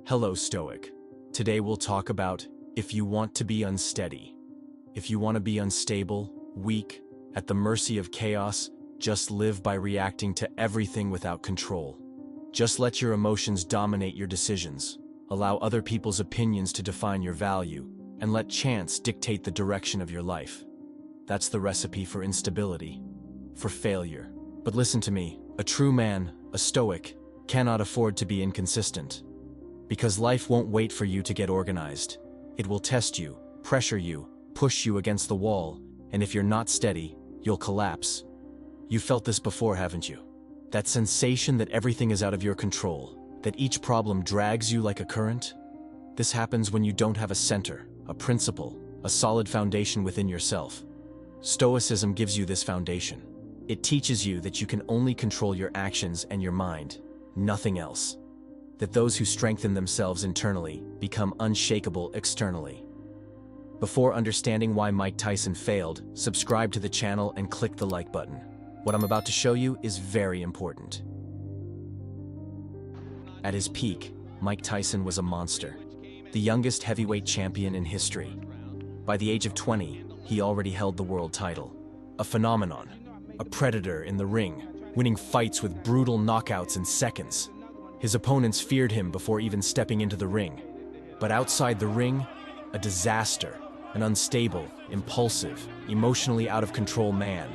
Hello, Stoic. Today we'll talk about if you want to be unsteady. If you want to be unstable, weak, at the mercy of chaos, just live by reacting to everything without control. Just let your emotions dominate your decisions. Allow other people's opinions to define your value, and let chance dictate the direction of your life. That's the recipe for instability, for failure. But listen to me, a true man, a Stoic, cannot afford to be inconsistent. Because life won't wait for you to get organized. It will test you, pressure you, push you against the wall, and if you're not steady, you'll collapse. You've felt this before, haven't you? That sensation that everything is out of your control, that each problem drags you like a current? This happens when you don't have a center, a principle, a solid foundation within yourself. Stoicism gives you this foundation. It teaches you that you can only control your actions and your mind, nothing else. That those who strengthen themselves internally become unshakable externally. Before understanding why Mike Tyson failed, subscribe to the channel and click the like button. What I'm about to show you is very important. At his peak, Mike Tyson was a monster, the youngest heavyweight champion in history. By the age of 20, he already held the world title. A phenomenon, a predator in the ring, winning fights with brutal knockouts in seconds. His opponents feared him before even stepping into the ring. But outside the ring, a disaster, an unstable, impulsive, emotionally out of control man,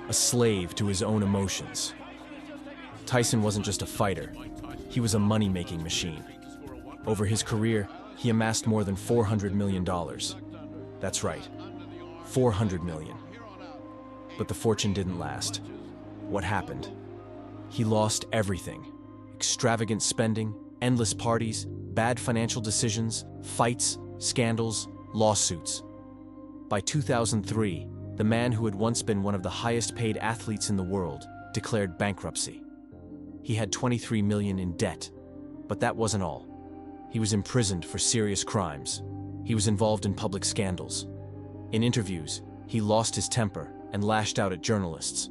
a slave to his own emotions. Tyson wasn't just a fighter, he was a money-making machine. Over his career, he amassed more than $400 million. That's right, $400 million. But the fortune didn't last. What happened? He lost everything. Extravagant spending, endless parties, bad financial decisions, fights, scandals, lawsuits. By 2003, the man who had once been one of the highest-paid athletes in the world declared bankruptcy. He had $23 million in debt, but that wasn't all. He was imprisoned for serious crimes. He was involved in public scandals. In interviews, he lost his temper and lashed out at journalists.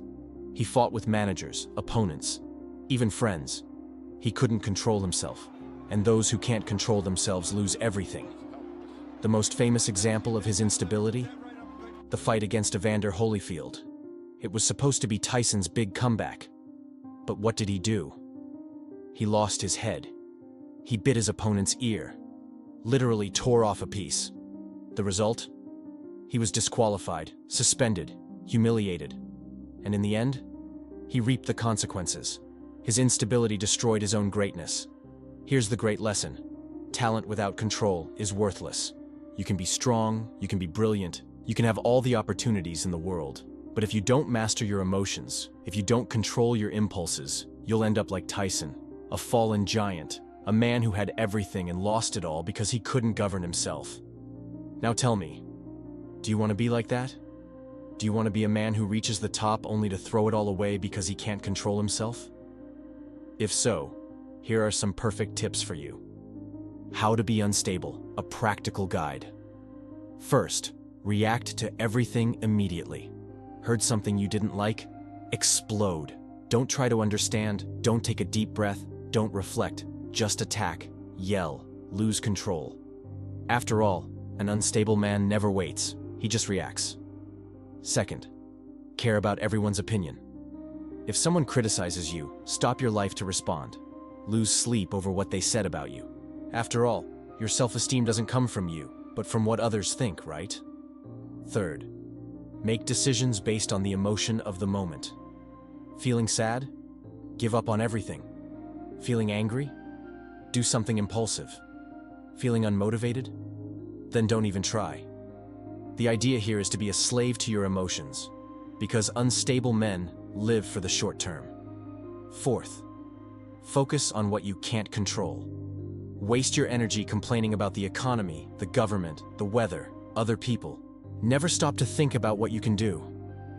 He fought with managers, opponents, even friends. He couldn't control himself, and those who can't control themselves lose everything. The most famous example of his instability? The fight against Evander Holyfield. It was supposed to be Tyson's big comeback. But what did he do? He lost his head. He bit his opponent's ear, literally tore off a piece. The result? He was disqualified, suspended, humiliated. And in the end, he reaped the consequences. His instability destroyed his own greatness. Here's the great lesson. Talent without control is worthless. You can be strong, you can be brilliant, you can have all the opportunities in the world. But if you don't master your emotions, if you don't control your impulses, you'll end up like Tyson, a fallen giant, a man who had everything and lost it all because he couldn't govern himself. Now tell me, do you want to be like that? Do you want to be a man who reaches the top only to throw it all away because he can't control himself? If so, here are some perfect tips for you. How to be unstable, a practical guide. First, react to everything immediately. Heard something you didn't like? Explode. Don't try to understand, don't take a deep breath, don't reflect, just attack, yell, lose control. After all, an unstable man never waits, he just reacts. Second, care about everyone's opinion. If someone criticizes you, stop your life to respond. Lose sleep over what they said about you. After all, your self-esteem doesn't come from you, but from what others think, right? Third, make decisions based on the emotion of the moment. Feeling sad? Give up on everything. Feeling angry? Do something impulsive. Feeling unmotivated? Then don't even try. The idea here is to be a slave to your emotions, because unstable men live for the short term. Fourth, focus on what you can't control. Waste your energy complaining about the economy, the government, the weather, other people. Never stop to think about what you can do.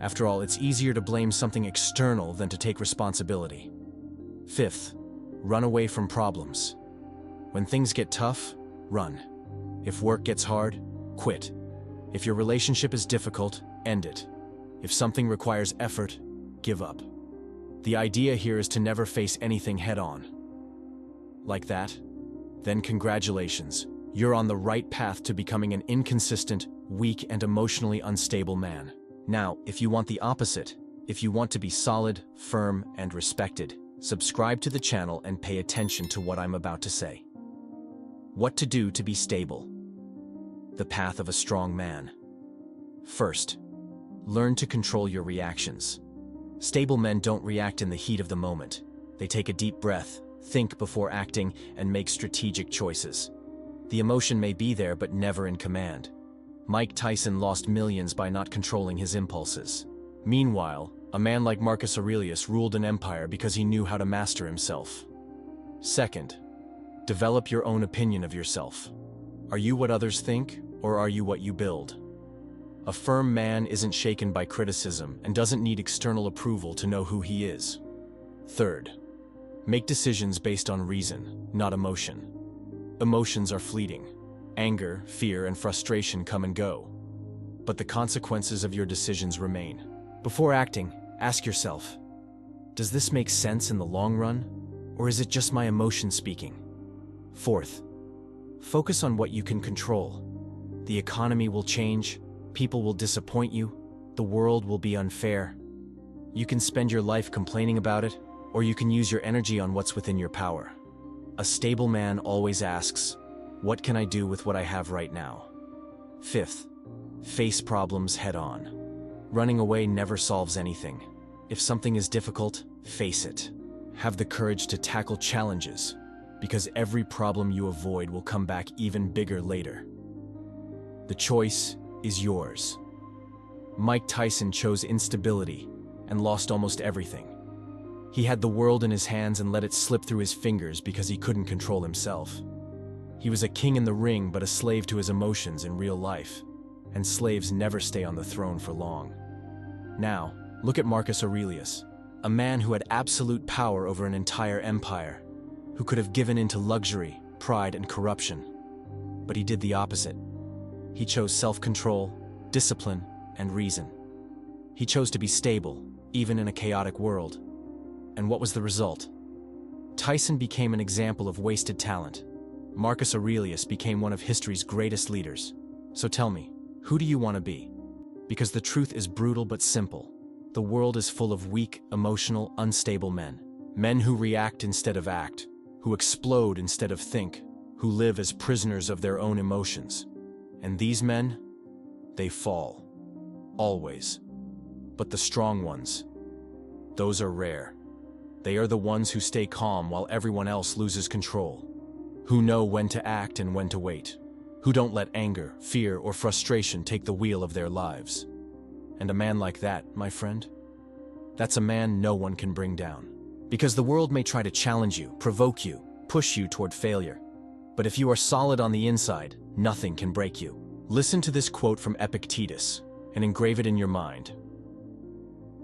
After all, it's easier to blame something external than to take responsibility. Fifth, run away from problems. When things get tough, run. If work gets hard, quit. If your relationship is difficult, end it. If something requires effort, give up. The idea here is to never face anything head-on. Like that? then congratulations. You're on the right path to becoming an inconsistent, weak, and emotionally unstable man. Now, if you want the opposite, if you want to be solid, firm, and respected, subscribe to the channel and pay attention to what I'm about to say. What to do to be stable. The path of a strong man. First, learn to control your reactions. Stable men don't react in the heat of the moment. They take a deep breath, think before acting, and make strategic choices. The emotion may be there, but never in command. Mike Tyson lost millions by not controlling his impulses. Meanwhile, a man like Marcus Aurelius ruled an empire because he knew how to master himself. Second, develop your own opinion of yourself. Are you what others think, or are you what you build? A firm man isn't shaken by criticism and doesn't need external approval to know who he is. Third, make decisions based on reason, not emotion. Emotions are fleeting. Anger, fear, and frustration come and go. But the consequences of your decisions remain. Before acting, ask yourself, does this make sense in the long run, or is it just my emotion speaking? Fourth, focus on what you can control. The economy will change, people will disappoint you, the world will be unfair. You can spend your life complaining about it, or you can use your energy on what's within your power. A stable man always asks, what can I do with what I have right now? Fifth, face problems head on. Running away never solves anything. If something is difficult, face it. Have the courage to tackle challenges, because every problem you avoid will come back even bigger later. The choice is yours. Mike Tyson chose instability and lost almost everything. He had the world in his hands and let it slip through his fingers because he couldn't control himself. He was a king in the ring, but a slave to his emotions in real life. And slaves never stay on the throne for long. Now, look at Marcus Aurelius, a man who had absolute power over an entire empire, who could have given in to luxury, pride, and corruption. But he did the opposite. He chose self-control, discipline, and reason. He chose to be stable, even in a chaotic world. And what was the result? Tyson became an example of wasted talent. Marcus Aurelius became one of history's greatest leaders. So tell me, who do you want to be? Because the truth is brutal but simple. The world is full of weak, emotional, unstable men. Men who react instead of act, who explode instead of think, who live as prisoners of their own emotions. And these men, they fall. Always. But the strong ones, those are rare. They are the ones who stay calm while everyone else loses control. Who know when to act and when to wait. Who don't let anger, fear, or frustration take the wheel of their lives. And a man like that, my friend, that's a man no one can bring down. Because the world may try to challenge you, provoke you, push you toward failure. But if you are solid on the inside, nothing can break you. Listen to this quote from Epictetus and engrave it in your mind.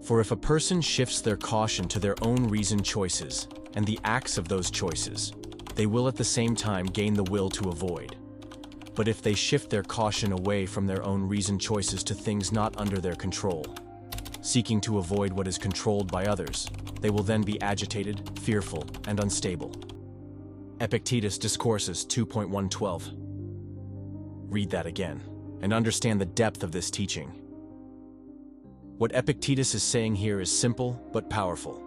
For if a person shifts their caution to their own reasoned choices and the acts of those choices, they will at the same time gain the will to avoid. But if they shift their caution away from their own reasoned choices to things not under their control, seeking to avoid what is controlled by others, they will then be agitated, fearful, and unstable. Epictetus Discourses 2.112. Read that again, and understand the depth of this teaching. What Epictetus is saying here is simple but powerful.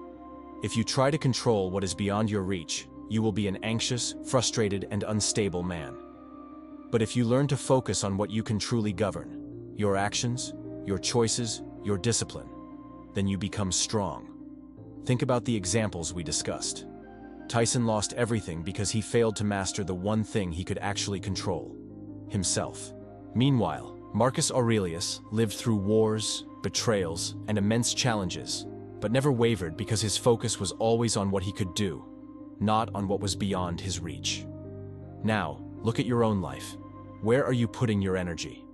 If you try to control what is beyond your reach, you will be an anxious, frustrated, and unstable man. But if you learn to focus on what you can truly govern, your actions, your choices, your discipline, then you become strong. Think about the examples we discussed. Tyson lost everything because he failed to master the one thing he could actually control: himself. Meanwhile, Marcus Aurelius lived through wars, betrayals, and immense challenges, but never wavered because his focus was always on what he could do, not on what was beyond his reach. Now, look at your own life. Where are you putting your energy?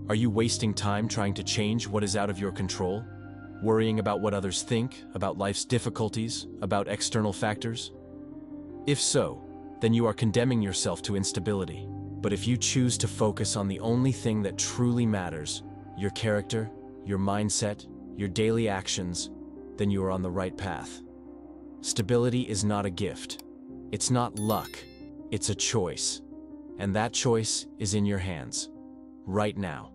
Are you wasting time trying to change what is out of your control? Worrying about what others think, about life's difficulties, about external factors? If so, then you are condemning yourself to instability. But if you choose to focus on the only thing that truly matters, your character, your mindset, your daily actions, then you are on the right path. Stability is not a gift. It's not luck. It's a choice. And that choice is in your hands. Right now.